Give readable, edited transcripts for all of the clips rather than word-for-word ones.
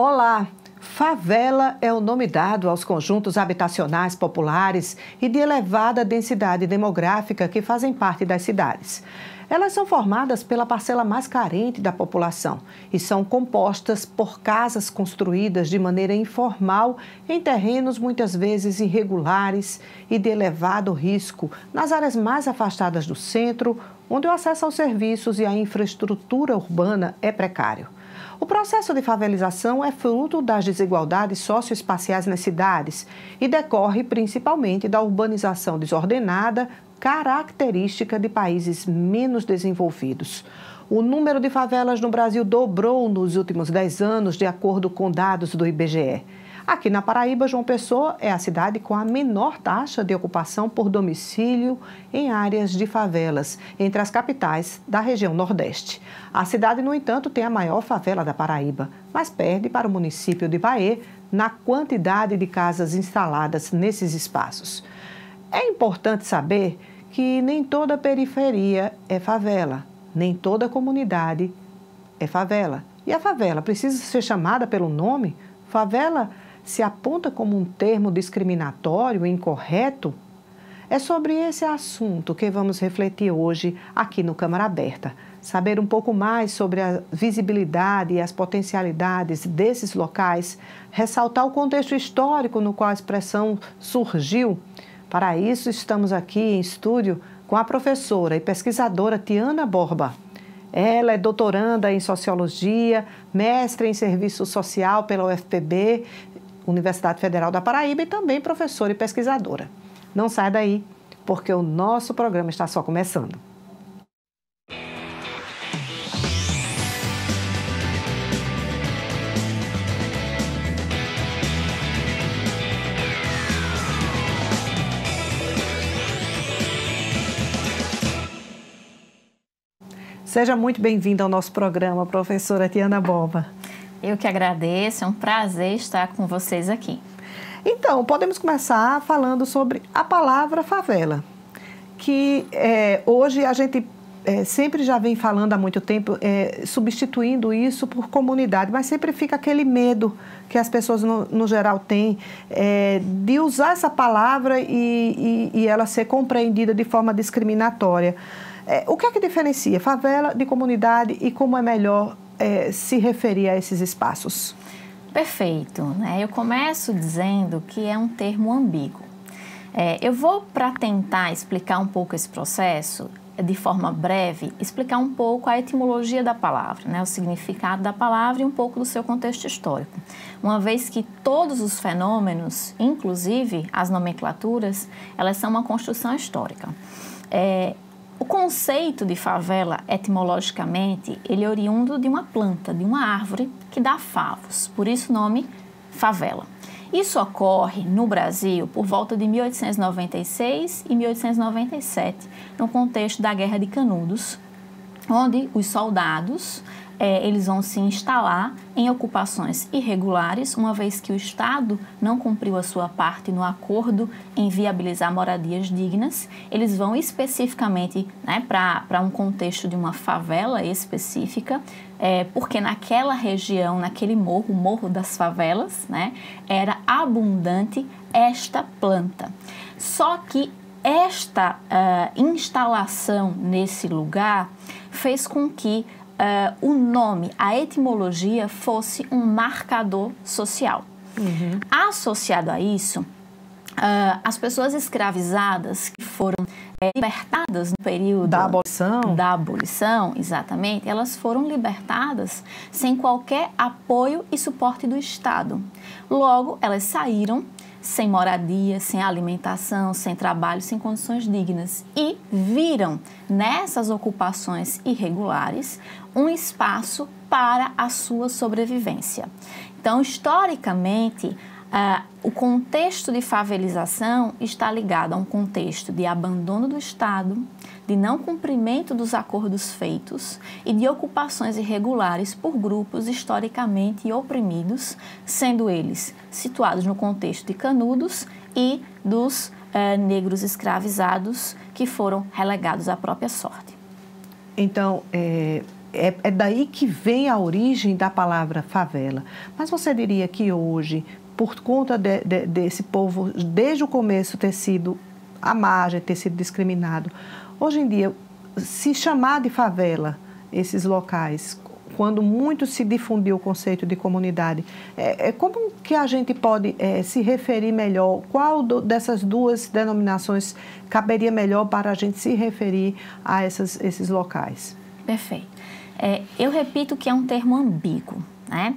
Olá! Favela é o nome dado aos conjuntos habitacionais populares e de elevada densidade demográfica que fazem parte das cidades. Elas são formadas pela parcela mais carente da população e são compostas por casas construídas de maneira informal em terrenos muitas vezes irregulares e de elevado risco nas áreas mais afastadas do centro, onde o acesso aos serviços e à infraestrutura urbana é precário. O processo de favelização é fruto das desigualdades socioespaciais nas cidades e decorre principalmente da urbanização desordenada, característica de países menos desenvolvidos. O número de favelas no Brasil dobrou nos últimos 10 anos, de acordo com dados do IBGE. Aqui na Paraíba, João Pessoa é a cidade com a menor taxa de ocupação por domicílio em áreas de favelas, entre as capitais da região Nordeste. A cidade, no entanto, tem a maior favela da Paraíba, mas perde para o município de Ibaê na quantidade de casas instaladas nesses espaços. É importante saber que nem toda periferia é favela, nem toda comunidade é favela. E a favela precisa ser chamada pelo nome? Favela se aponta como um termo discriminatório e incorreto? É sobre esse assunto que vamos refletir hoje aqui no Câmara Aberta. Saber um pouco mais sobre a visibilidade e as potencialidades desses locais, ressaltar o contexto histórico no qual a expressão surgiu. Para isso, estamos aqui em estúdio com a professora e pesquisadora Tiana Borba. Ela é doutoranda em Sociologia, mestre em Serviço Social pela UFPB, Universidade Federal da Paraíba, e também professora e pesquisadora. Não saia daí, porque o nosso programa está só começando. Seja muito bem-vinda ao nosso programa, professora Tiana Borba. Eu que agradeço, é um prazer estar com vocês aqui. Então, podemos começar falando sobre a palavra favela, que hoje a gente sempre já vem falando há muito tempo, substituindo isso por comunidade, mas sempre fica aquele medo que as pessoas no geral têm de usar essa palavra e ela ser compreendida de forma discriminatória. O que é que diferencia favela de comunidade e como é melhor se referir a esses espaços? Perfeito, né? Eu começo dizendo que é um termo ambíguo. Eu vou, para tentar explicar um pouco esse processo, de forma breve, explicar um pouco a etimologia da palavra, né? O significado da palavra e um pouco do seu contexto histórico. Uma vez que todos os fenômenos, inclusive as nomenclaturas, elas são uma construção histórica. O conceito de favela, etimologicamente, ele é oriundo de uma planta, de uma árvore que dá favos, por isso o nome favela. Isso ocorre no Brasil por volta de 1896 e 1897, no contexto da Guerra de Canudos, onde os soldados eles vão se instalar em ocupações irregulares, uma vez que o Estado não cumpriu a sua parte no acordo em viabilizar moradias dignas. Eles vão especificamente, né, para um contexto de uma favela específica, porque naquela região, naquele morro, o Morro das Favelas, né, era abundante esta planta. Só que esta instalação nesse lugar fez com que o nome, a etimologia, fosse um marcador social. Uhum. Associado a isso, as pessoas escravizadas que foram libertadas no período da abolição, exatamente, elas foram libertadas sem qualquer apoio e suporte do Estado. Logo, elas saíram sem moradia, sem alimentação, sem trabalho, sem condições dignas e viram nessas ocupações irregulares um espaço para a sua sobrevivência. Então, historicamente, o contexto de favelização está ligado a um contexto de abandono do Estado, de não cumprimento dos acordos feitos e de ocupações irregulares por grupos historicamente oprimidos, sendo eles situados no contexto de Canudos e dos negros escravizados que foram relegados à própria sorte. Então, é daí que vem a origem da palavra favela. Mas você diria que hoje, por conta desse povo, desde o começo ter sido à margem, ter sido discriminado, hoje em dia, se chamar de favela esses locais, quando muito se difundiu o conceito de comunidade, como que a gente pode se referir melhor? Qual dessas duas denominações caberia melhor para a gente se referir a esses locais? Perfeito. Eu repito que é um termo ambíguo, né?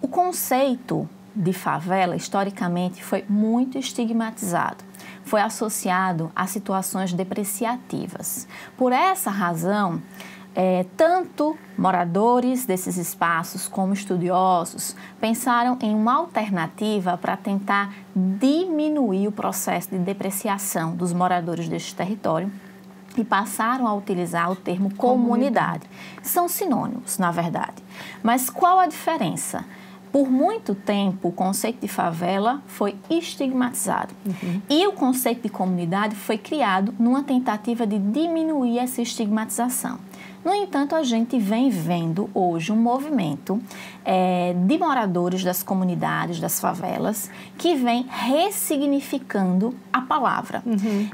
O conceito de favela, historicamente, foi muito estigmatizado. Foi associado a situações depreciativas. Por essa razão, tanto moradores desses espaços como estudiosos pensaram em uma alternativa para tentar diminuir o processo de depreciação dos moradores deste território e passaram a utilizar o termo comunidade. São sinônimos, na verdade. Mas qual a diferença? Por muito tempo, o conceito de favela foi estigmatizado. E o conceito de comunidade foi criado numa tentativa de diminuir essa estigmatização. No entanto, a gente vem vendo hoje um movimento de moradores das comunidades, das favelas, que vem ressignificando a palavra.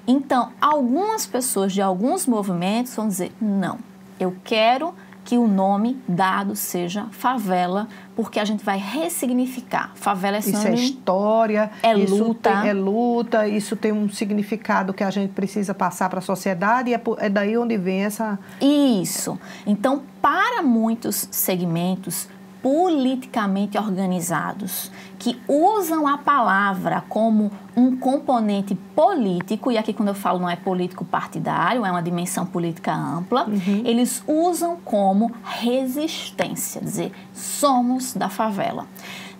Então, algumas pessoas de alguns movimentos vão dizer, não, eu quero que o nome dado seja favela, porque a gente vai ressignificar. Favela é sinônimo, isso é história, luta. É luta, isso tem um significado que a gente precisa passar para a sociedade e é daí onde vem essa... Isso. Então, para muitos segmentos politicamente organizados, que usam a palavra como um componente político, e aqui quando eu falo não é político partidário, é uma dimensão política ampla, eles usam como resistência, dizer, somos da favela.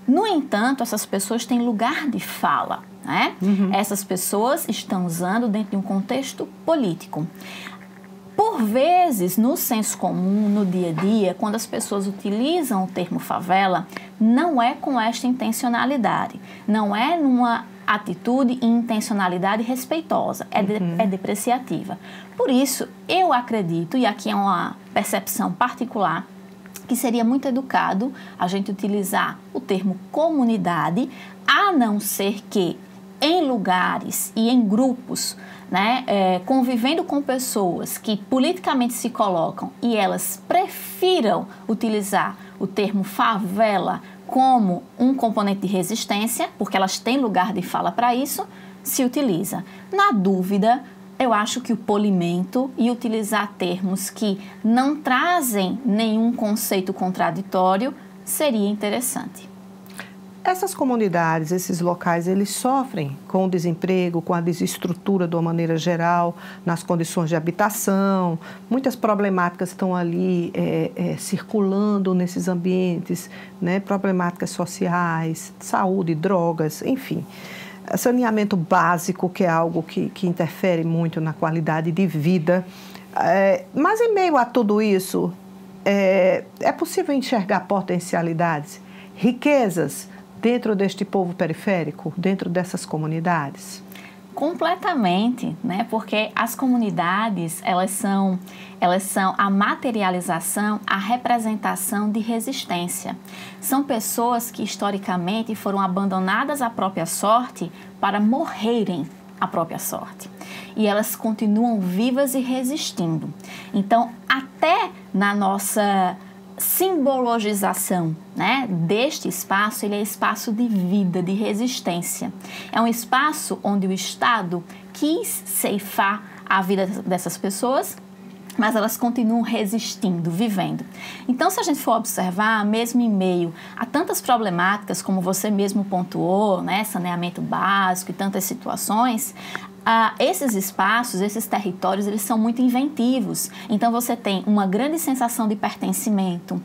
No entanto, essas pessoas têm lugar de fala, né? Essas pessoas estão usando dentro de um contexto político. Por vezes, no senso comum, no dia a dia, quando as pessoas utilizam o termo favela, não é com esta intencionalidade, não é numa atitude e intencionalidade respeitosa, é depreciativa. Por isso, eu acredito, e aqui é uma percepção particular, que seria muito educado a gente utilizar o termo comunidade, a não ser que em lugares e em grupos, né, convivendo com pessoas que politicamente se colocam e elas prefiram utilizar o termo favela como um componente de resistência, porque elas têm lugar de fala para isso, se utiliza. Na dúvida, eu acho que o polimento e utilizar termos que não trazem nenhum conceito contraditório seria interessante. Essas comunidades, esses locais, eles sofrem com o desemprego, com a desestrutura de uma maneira geral, nas condições de habitação. Muitas problemáticas estão ali circulando nesses ambientes, né? Problemáticas sociais, saúde, drogas, enfim. Saneamento básico, que é algo que interfere muito na qualidade de vida. Mas em meio a tudo isso, é possível enxergar potencialidades, riquezas, dentro deste povo periférico, dentro dessas comunidades? Completamente, né? Porque as comunidades, elas são a materialização, a representação de resistência. São pessoas que historicamente foram abandonadas à própria sorte para morrerem à própria sorte. E elas continuam vivas e resistindo. Então, até na nossa simbologização, né, deste espaço, ele é espaço de vida, de resistência. É um espaço onde o Estado quis ceifar a vida dessas pessoas, mas elas continuam resistindo, vivendo. Então, se a gente for observar, mesmo em meio a tantas problemáticas, como você mesmo pontuou, né, saneamento básico e tantas situações, esses espaços, esses territórios, eles são muito inventivos. Então, você tem uma grande sensação de pertencimento,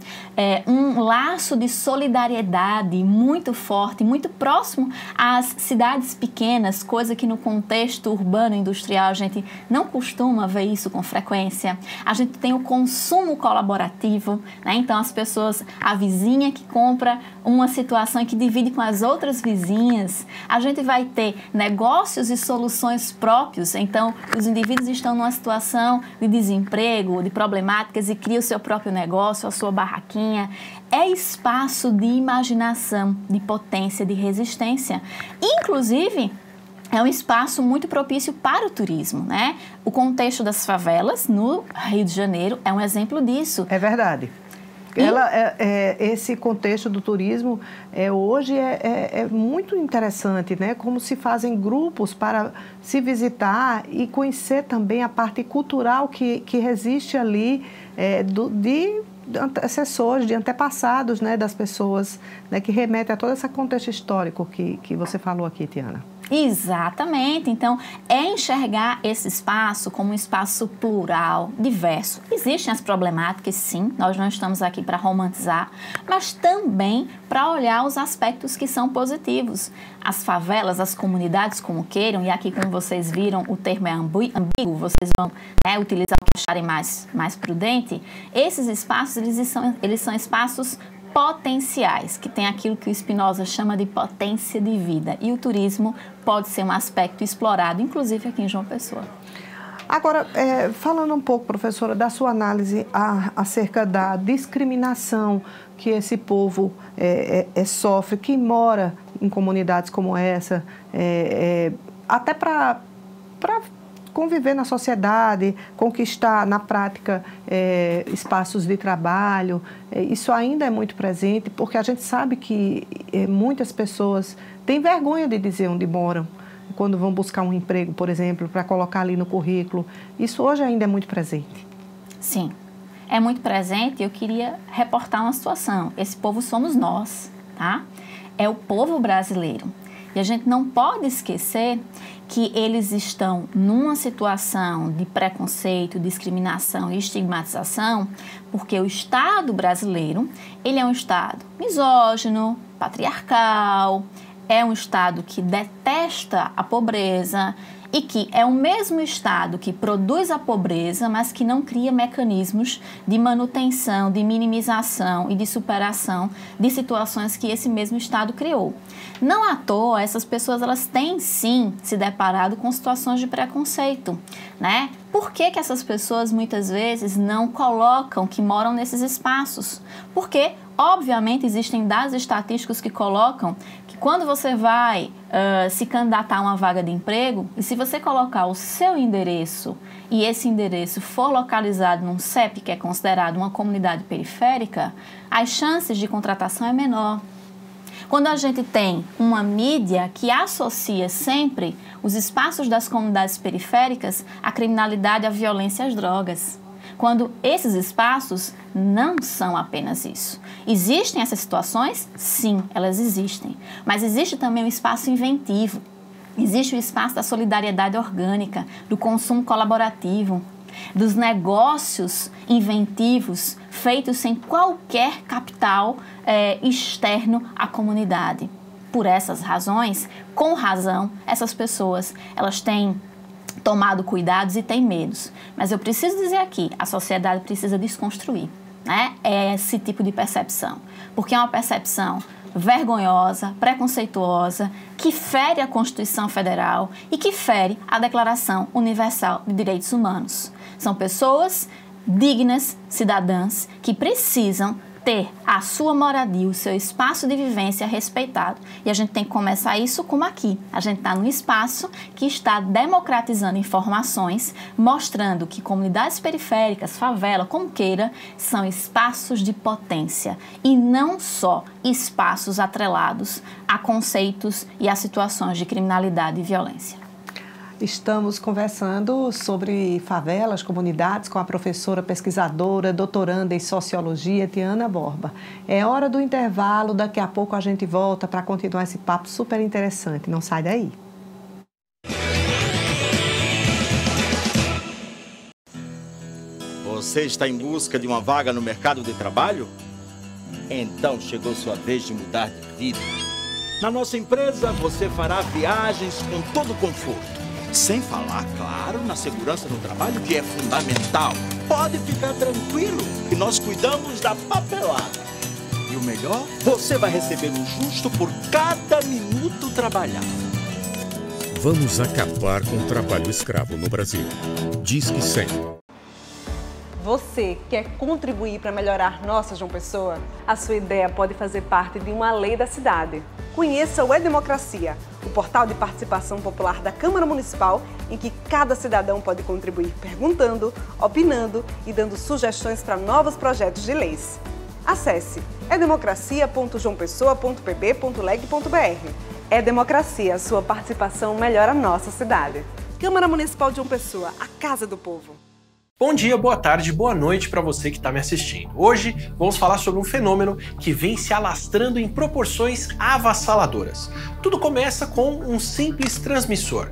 um laço de solidariedade muito forte, muito próximo às cidades pequenas, coisa que no contexto urbano industrial a gente não costuma ver isso com frequência. A gente tem o consumo colaborativo, né? Então, as pessoas, a vizinha que compra uma situação e que divide com as outras vizinhas, a gente vai ter negócios e soluções eles próprios. Então, os indivíduos estão numa situação de desemprego, de problemáticas e criam o seu próprio negócio, a sua barraquinha. É espaço de imaginação, de potência, de resistência. Inclusive, é um espaço muito propício para o turismo, né? O contexto das favelas no Rio de Janeiro é um exemplo disso. É verdade. Esse contexto do turismo hoje é muito interessante, né? Como se fazem grupos para se visitar e conhecer também a parte cultural que resiste ali de antecessores, de antepassados, né, das pessoas, né, que remete a todo esse contexto histórico que você falou aqui, Tiana. Exatamente. Então, é enxergar esse espaço como um espaço plural, diverso. Existem as problemáticas, sim, nós não estamos aqui para romantizar, mas também para olhar os aspectos que são positivos. As favelas, as comunidades, como queiram, e aqui, como vocês viram, o termo é ambíguo, vocês vão utilizar o que acharem mais prudente. Esses espaços, eles são espaços potenciais, que tem aquilo que o Spinoza chama de potência de vida. E o turismo pode ser um aspecto explorado, inclusive aqui em João Pessoa. Agora, falando um pouco, professora, da sua análise acerca da discriminação que esse povo sofre, que mora em comunidades como essa, até para conviver na sociedade, conquistar na prática espaços de trabalho, isso ainda é muito presente, porque a gente sabe que muitas pessoas têm vergonha de dizer onde moram, quando vão buscar um emprego, por exemplo, para colocar ali no currículo. Isso hoje ainda é muito presente. Sim, é muito presente. Eu queria reportar uma situação. Esse povo somos nós, tá? É o povo brasileiro. E a gente não pode esquecer que eles estão numa situação de preconceito, discriminação e estigmatização, porque o Estado brasileiro, ele é um Estado misógino, patriarcal, é um Estado que detesta a pobreza e que é o mesmo Estado que produz a pobreza, mas que não cria mecanismos de manutenção, de minimização e de superação de situações que esse mesmo Estado criou. Não à toa, essas pessoas elas têm sim se deparado com situações de preconceito, né? Por que essas pessoas muitas vezes não colocam que moram nesses espaços? Porque, obviamente, existem dados estatísticos que colocam que quando você vai se candidatar a uma vaga de emprego, e se você colocar o seu endereço e esse endereço for localizado num CEP, que é considerado uma comunidade periférica, as chances de contratação é menor. Quando a gente tem uma mídia que associa sempre os espaços das comunidades periféricas à criminalidade, à violência e às drogas. Quando esses espaços não são apenas isso. Existem essas situações? Sim, elas existem. Mas existe também um espaço inventivo. Existe o espaço da solidariedade orgânica, do consumo colaborativo, dos negócios inventivos feitos sem qualquer capital externo à comunidade. Por essas razões, com razão, essas pessoas elas têm tomado cuidados e têm medos. Mas eu preciso dizer aqui, a sociedade precisa desconstruir, né, esse tipo de percepção, porque é uma percepção vergonhosa, preconceituosa, que fere a Constituição Federal e que fere a Declaração Universal de Direitos Humanos. São pessoas dignas, cidadãs, que precisam ter a sua moradia, o seu espaço de vivência respeitado. E a gente tem que começar isso como aqui. A gente está num espaço que está democratizando informações, mostrando que comunidades periféricas, favela, como queira, são espaços de potência e não só espaços atrelados a conceitos e a situações de criminalidade e violência. Estamos conversando sobre favelas, comunidades, com a professora pesquisadora, doutoranda em Sociologia, Tiana Borba. É hora do intervalo, daqui a pouco a gente volta para continuar esse papo super interessante. Não sai daí. Você está em busca de uma vaga no mercado de trabalho? Então chegou sua vez de mudar de vida. Na nossa empresa, você fará viagens com todo conforto. Sem falar, claro, na segurança no trabalho, que é fundamental. Pode ficar tranquilo que nós cuidamos da papelada. E o melhor, você vai receber o justo por cada minuto trabalhado. Vamos acabar com o trabalho escravo no Brasil. Disque 100. Você quer contribuir para melhorar nossa João Pessoa? A sua ideia pode fazer parte de uma lei da cidade. Conheça o E-Democracia, o portal de participação popular da Câmara Municipal, em que cada cidadão pode contribuir perguntando, opinando e dando sugestões para novos projetos de leis. Acesse edemocracia.joaopessoa.pb.leg.br. E-Democracia, sua participação melhora a nossa cidade. Câmara Municipal de João Pessoa, a Casa do Povo. Bom dia, boa tarde, boa noite para você que está me assistindo. Hoje vamos falar sobre um fenômeno que vem se alastrando em proporções avassaladoras. Tudo começa com um simples transmissor.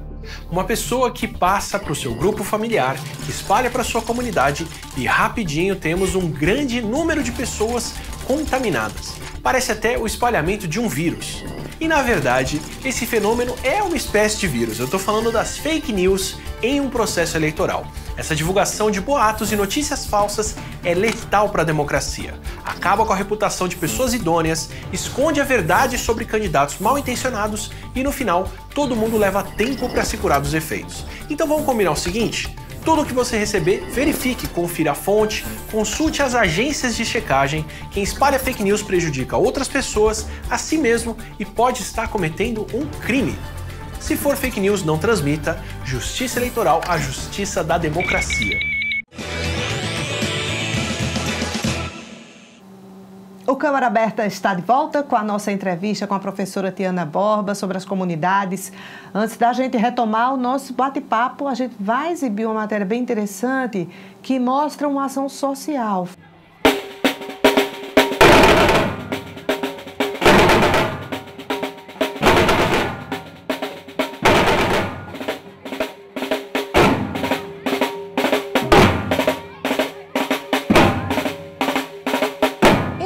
Uma pessoa que passa para o seu grupo familiar, que espalha para sua comunidade e rapidinho temos um grande número de pessoas contaminadas. Parece até o espalhamento de um vírus. E na verdade, esse fenômeno é uma espécie de vírus. Eu estou falando das fake news em um processo eleitoral. Essa divulgação de boatos e notícias falsas é letal para a democracia. Acaba com a reputação de pessoas idôneas, esconde a verdade sobre candidatos mal intencionados e no final todo mundo leva tempo para se curar dos efeitos. Então vamos combinar o seguinte? Tudo o que você receber, verifique, confira a fonte, consulte as agências de checagem. Quem espalha fake news prejudica outras pessoas, a si mesmo e pode estar cometendo um crime. Se for fake news, não transmita. Justiça eleitoral, a justiça da democracia. O Câmara Aberta está de volta com a nossa entrevista com a professora Tiana Borba sobre as comunidades. Antes da gente retomar o nosso bate-papo, a gente vai exibir uma matéria bem interessante que mostra uma ação social.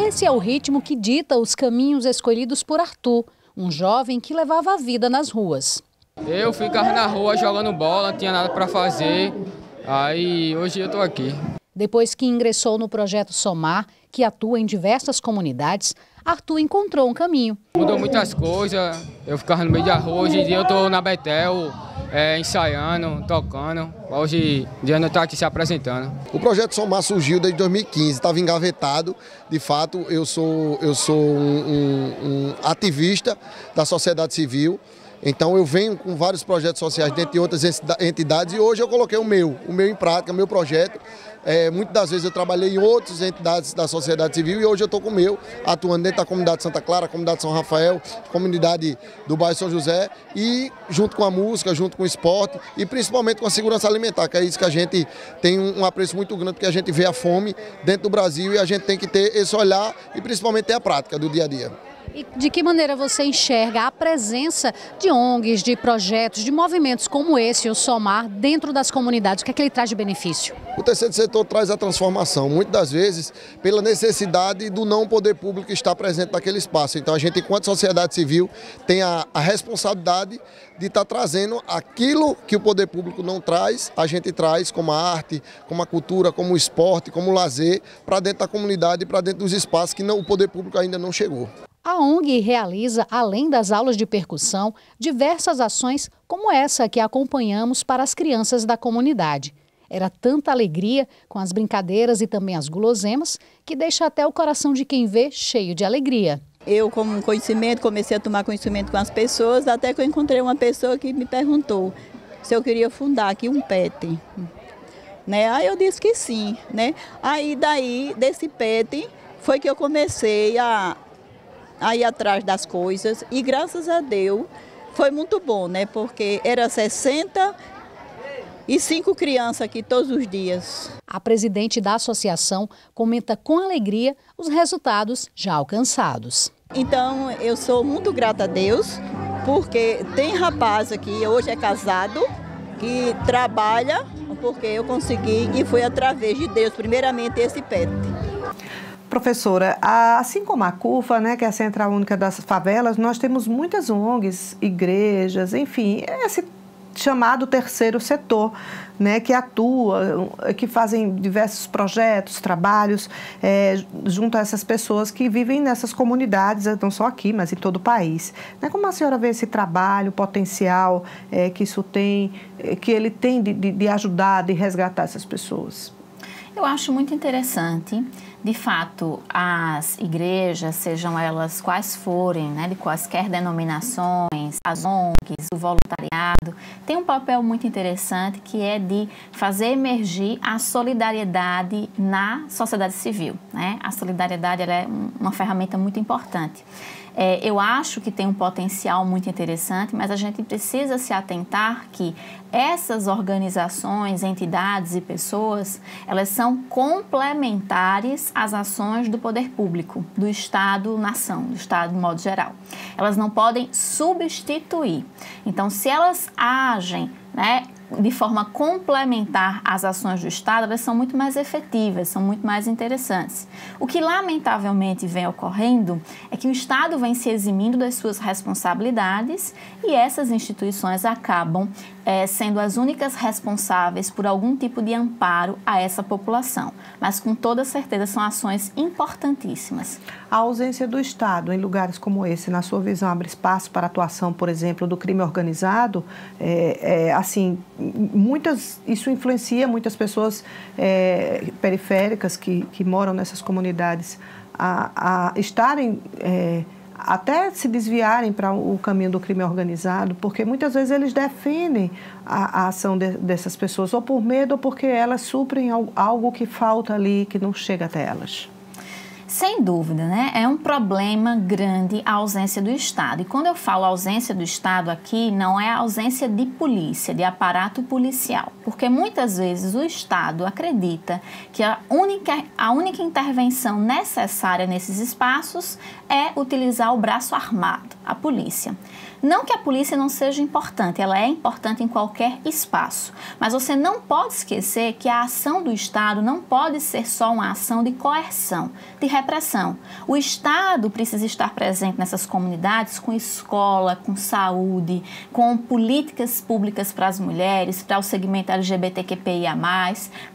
Esse é o ritmo que dita os caminhos escolhidos por Arthur, um jovem que levava a vida nas ruas. Eu ficava na rua jogando bola, não tinha nada para fazer, aí hoje eu estou aqui. Depois que ingressou no projeto Somar, que atua em diversas comunidades, Arthur encontrou um caminho. Mudou muitas coisas, eu ficava no meio da rua, hoje em dia eu estou na Betel, ensaiando, tocando. Hoje em dia eu estou aqui se apresentando. O projeto Somar surgiu desde 2015, estava engavetado. De fato, eu sou um ativista da sociedade civil. Então eu venho com vários projetos sociais dentro de outras entidades e hoje eu coloquei o meu em prática, o meu projeto. Muitas das vezes eu trabalhei em outras entidades da sociedade civil e hoje eu estou com o meu, atuando dentro da comunidade Santa Clara, comunidade São Rafael, comunidade do bairro São José e junto com a música, junto com o esporte e principalmente com a segurança alimentar, que é isso que a gente tem um apreço muito grande, porque a gente vê a fome dentro do Brasil e a gente tem que ter esse olhar e principalmente ter a prática do dia a dia. E de que maneira você enxerga a presença de ONGs, de projetos, de movimentos como esse, o Somar, dentro das comunidades? O que é que ele traz de benefício? O terceiro setor traz a transformação, muitas das vezes pela necessidade do não poder público estar presente naquele espaço. Então a gente, enquanto sociedade civil, tem a responsabilidade de estar trazendo aquilo que o poder público não traz, a gente traz como a arte, como a cultura, como o esporte, como o lazer, para dentro da comunidade e para dentro dos espaços que o poder público ainda não chegou. A ONG realiza, além das aulas de percussão, diversas ações como essa que acompanhamos para as crianças da comunidade. Era tanta alegria com as brincadeiras e também as guloseimas que deixa até o coração de quem vê cheio de alegria. Eu, como conhecimento, comecei a tomar conhecimento com as pessoas, até que eu encontrei uma pessoa que me perguntou se eu queria fundar aqui um PET. Aí eu disse que sim. Aí daí, desse PET, foi que eu comecei a ir atrás das coisas e graças a Deus foi muito bom, porque era 65 crianças aqui todos os dias. A presidente da associação comenta com alegria os resultados já alcançados. Então eu sou muito grata a Deus, porque tem rapaz aqui, hoje é casado, que trabalha, porque eu consegui e foi através de Deus, primeiramente esse PET. Professora, assim como a CUFA, que é a Central Única das Favelas, nós temos muitas ONGs, igrejas, enfim, esse chamado terceiro setor, né, que atua, que fazem diversos projetos, trabalhos, junto a essas pessoas que vivem nessas comunidades, não só aqui, mas em todo o país. Né, como a senhora vê esse trabalho, o potencial que isso tem, que ele tem de ajudar, de resgatar essas pessoas? Eu acho muito interessante. De fato, as igrejas, sejam elas quais forem, né, de quaisquer denominações, as ONGs, o voluntariado, tem um papel muito interessante que é de fazer emergir a solidariedade na sociedade civil, né? A solidariedade ela é uma ferramenta muito importante. Eu acho que tem um potencial muito interessante, mas a gente precisa se atentar que essas organizações, entidades e pessoas, elas são complementares às ações do poder público, do Estado-nação, do Estado de modo geral. Elas não podem substituir. Então, se elas agem, né, de forma complementar às ações do Estado, elas são muito mais efetivas, são muito mais interessantes. O que lamentavelmente vem ocorrendo é que o Estado vem se eximindo das suas responsabilidades e essas instituições acabam sendo as únicas responsáveis por algum tipo de amparo a essa população. Mas com toda certeza são ações importantíssimas. A ausência do Estado em lugares como esse, na sua visão, abre espaço para a atuação, por exemplo, do crime organizado? Assim, isso influencia muitas pessoas periféricas que moram nessas comunidades a estarem, até se desviarem para o caminho do crime organizado, porque muitas vezes eles defendem a ação dessas pessoas, ou por medo ou porque elas suprem algo que falta ali, que não chega até elas. Sem dúvida, né? É um problema grande a ausência do Estado. E quando eu falo ausência do Estado aqui, não é a ausência de polícia, de aparato policial. Porque muitas vezes o Estado acredita que a única intervenção necessária nesses espaços é utilizar o braço armado, a polícia. Não que a polícia não seja importante, ela é importante em qualquer espaço. Mas você não pode esquecer que a ação do Estado não pode ser só uma ação de coerção, de repressão. O Estado precisa estar presente nessas comunidades com escola, com saúde, com políticas públicas para as mulheres, para o segmento LGBTQIA+,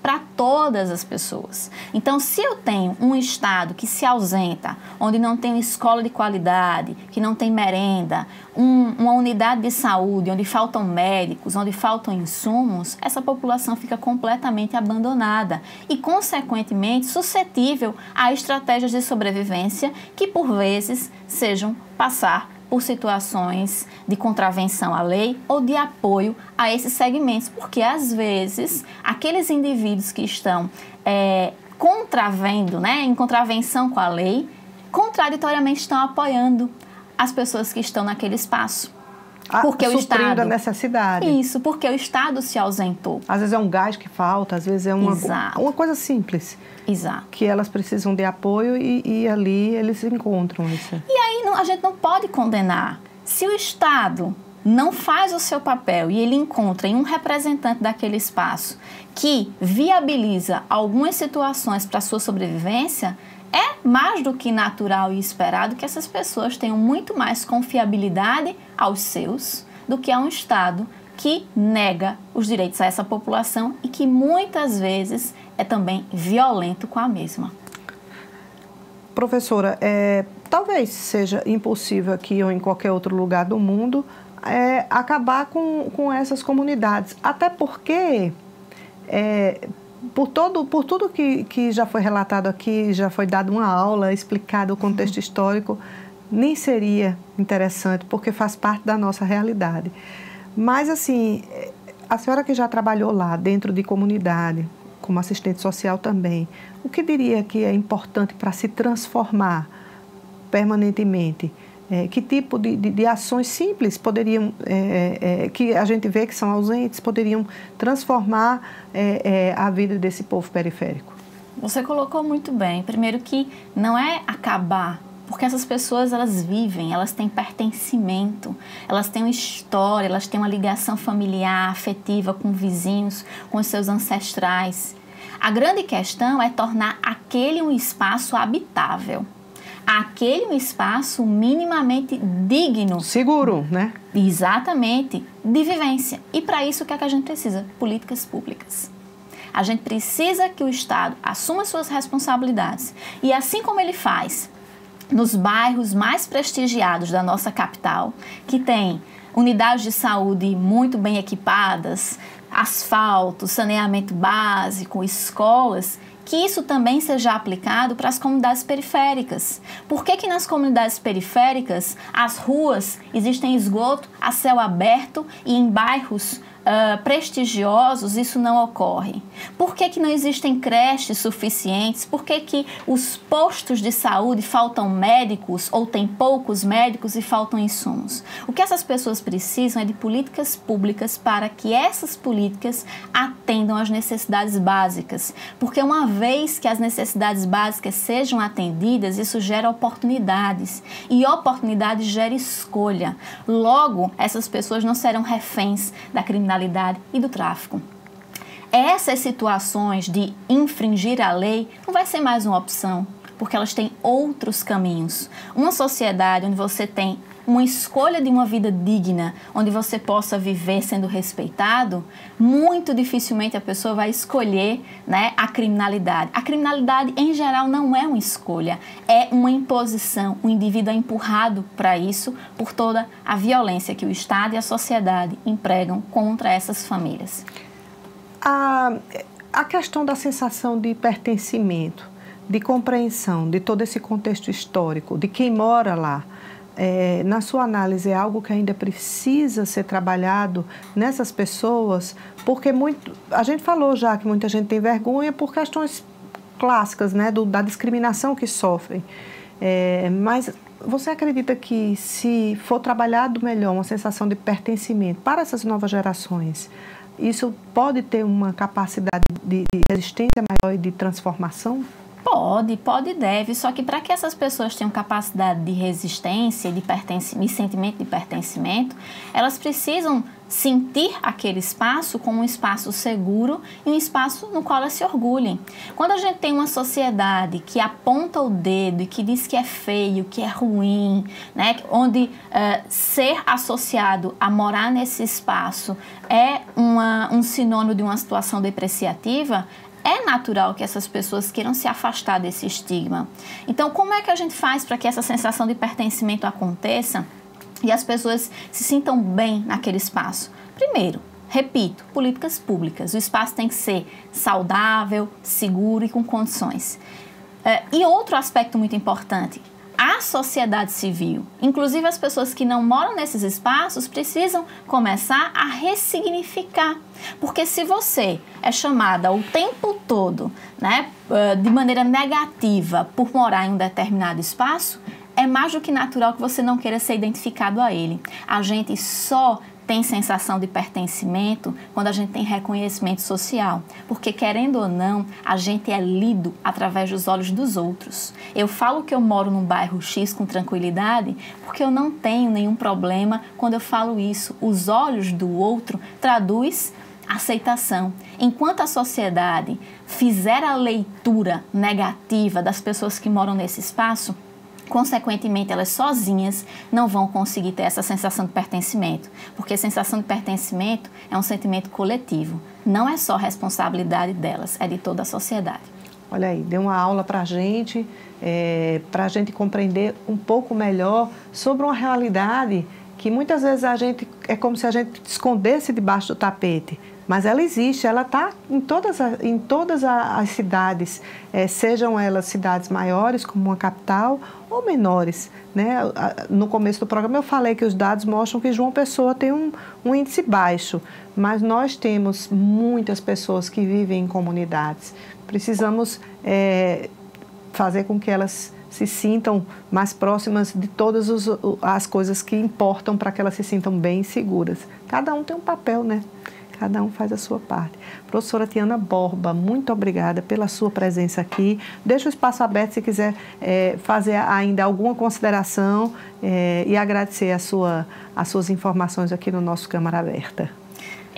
para todas as pessoas. Então, se eu tenho um Estado que se ausenta, onde não tem escola de qualidade, que não tem merenda, uma unidade de saúde onde faltam médicos, onde faltam insumos, essa população fica completamente abandonada e, consequentemente, suscetível a estratégias de sobrevivência que, por vezes, sejam passar por situações de contravenção à lei ou de apoio a esses segmentos, porque, às vezes, aqueles indivíduos que estão contravendo, né, em contravenção com a lei, contraditoriamente estão apoiando as pessoas que estão naquele espaço. Porque o Estado... a necessidade. Isso, porque o Estado se ausentou. Às vezes é um gás que falta, às vezes é uma coisa simples. Exato. Que elas precisam de apoio e ali eles encontram isso. E aí a gente não pode condenar. Se o Estado não faz o seu papel e ele encontra em um representante daquele espaço que viabiliza algumas situações para a sua sobrevivência, é mais do que natural e esperado que essas pessoas tenham muito mais confiabilidade aos seus do que a um Estado que nega os direitos a essa população e que muitas vezes é também violento com a mesma. Professora, talvez seja impossível aqui ou em qualquer outro lugar do mundo acabar com essas comunidades, até porque... Por tudo que já foi relatado aqui, já foi dado uma aula, explicado o contexto histórico, nem seria interessante, porque faz parte da nossa realidade. Mas, assim, a senhora que já trabalhou lá, dentro de comunidade, como assistente social também, o que diria que é importante para se transformar permanentemente? Que tipo de ações simples poderiam, que a gente vê que são ausentes, poderiam transformar a vida desse povo periférico? Você colocou muito bem. Primeiro que não é acabar, porque essas pessoas elas vivem, elas têm pertencimento, elas têm uma história, elas têm uma ligação familiar, afetiva com vizinhos, com os seus ancestrais. A grande questão é tornar aquele um espaço habitável. aquele um espaço minimamente digno. Seguro, né? Exatamente, de vivência. E para isso, o que é que a gente precisa? Políticas públicas. A gente precisa que o Estado assuma suas responsabilidades. E assim como ele faz nos bairros mais prestigiados da nossa capital, que tem unidades de saúde muito bem equipadas, asfalto, saneamento básico, escolas, que isso também seja aplicado para as comunidades periféricas. Por que nas comunidades periféricas as ruas existem esgoto a céu aberto e em bairros prestigiosos isso não ocorre? Por que não existem creches suficientes? Por que os postos de saúde faltam médicos ou tem poucos médicos e faltam insumos? O que essas pessoas precisam é de políticas públicas para que essas políticas atendam às necessidades básicas, porque uma vez que as necessidades básicas sejam atendidas, isso gera oportunidades e oportunidades gera escolha. Logo, essas pessoas não serão reféns da criminalidade e do tráfico. Essas situações de infringir a lei não vai ser mais uma opção, porque elas têm outros caminhos. Uma sociedade onde você tem uma escolha de uma vida digna, onde você possa viver sendo respeitado, muito dificilmente a pessoa vai escolher, né, a criminalidade. A criminalidade, em geral, não é uma escolha, é uma imposição. O indivíduo é empurrado para isso por toda a violência que o Estado e a sociedade empregam contra essas famílias. A questão da sensação de pertencimento, de compreensão de todo esse contexto histórico, de quem mora lá, na sua análise, é algo que ainda precisa ser trabalhado nessas pessoas? Porque a gente falou já que muita gente tem vergonha por questões clássicas, né, da discriminação que sofrem. Mas você acredita que, se for trabalhado melhor uma sensação de pertencimento para essas novas gerações, isso pode ter uma capacidade de resistência maior e de transformação? Pode e deve, só que para que essas pessoas tenham capacidade de resistência e sentimento de pertencimento, elas precisam sentir aquele espaço como um espaço seguro e um espaço no qual elas se orgulhem. Quando a gente tem uma sociedade que aponta o dedo e que diz que é feio, que é ruim, né, onde ser associado a morar nesse espaço é um sinônimo de uma situação depreciativa, é natural que essas pessoas queiram se afastar desse estigma. Então, como é que a gente faz para que essa sensação de pertencimento aconteça e as pessoas se sintam bem naquele espaço? Primeiro, repito, políticas públicas. O espaço tem que ser saudável, seguro e com condições. E outro aspecto muito importante, a sociedade civil, inclusive as pessoas que não moram nesses espaços, precisam começar a ressignificar. Porque se você é chamada o tempo todo, né, de maneira negativa por morar em um determinado espaço, é mais do que natural que você não queira ser identificado a ele. A gente só tem sensação de pertencimento quando a gente tem reconhecimento social, porque, querendo ou não, a gente é lido através dos olhos dos outros. Eu falo que eu moro num bairro X com tranquilidade porque eu não tenho nenhum problema quando eu falo isso. Os olhos do outro traduz aceitação. Enquanto a sociedade fizer a leitura negativa das pessoas que moram nesse espaço, consequentemente, elas sozinhas não vão conseguir ter essa sensação de pertencimento, porque a sensação de pertencimento é um sentimento coletivo, não é só responsabilidade delas, é de toda a sociedade. Olha aí, deu uma aula para a gente compreender um pouco melhor sobre uma realidade que muitas vezes é como se a gente escondesse debaixo do tapete. Mas ela existe, ela está em todas as cidades, sejam elas cidades maiores, como uma capital, ou menores, né? No começo do programa eu falei que os dados mostram que João Pessoa tem um índice baixo, mas nós temos muitas pessoas que vivem em comunidades. Precisamos fazer com que elas se sintam mais próximas de todas as coisas que importam para que elas se sintam bem e seguras. Cada um tem um papel, né? Cada um faz a sua parte. Professora Tiana Borba, muito obrigada pela sua presença aqui. Deixa o espaço aberto se quiser fazer ainda alguma consideração e agradecer as suas informações aqui no nosso Câmara Aberta.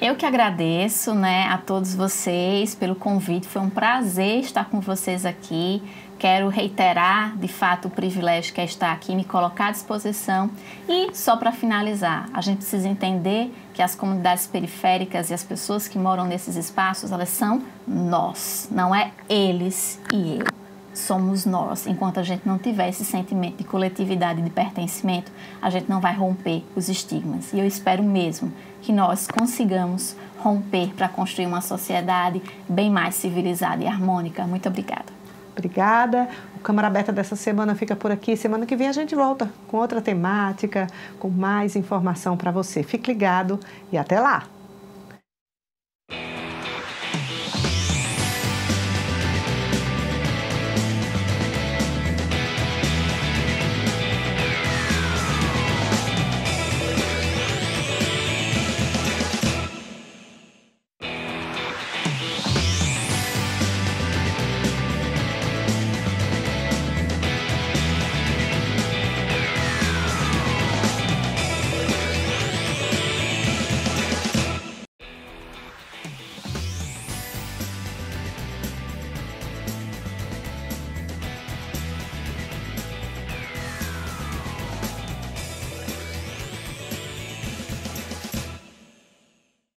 Eu que agradeço, né, a todos vocês pelo convite. Foi um prazer estar com vocês aqui. Quero reiterar, de fato, o privilégio que é estar aqui, me colocar à disposição. E, só para finalizar, a gente precisa entender que as comunidades periféricas e as pessoas que moram nesses espaços, elas são nós, não é eles e eu. Somos nós. Enquanto a gente não tiver esse sentimento de coletividade e de pertencimento, a gente não vai romper os estigmas. E eu espero mesmo que nós consigamos romper para construir uma sociedade bem mais civilizada e harmônica. Muito obrigada. Obrigada. O Câmara Aberta dessa semana fica por aqui. Semana que vem a gente volta com outra temática, com mais informação para você. Fique ligado e até lá!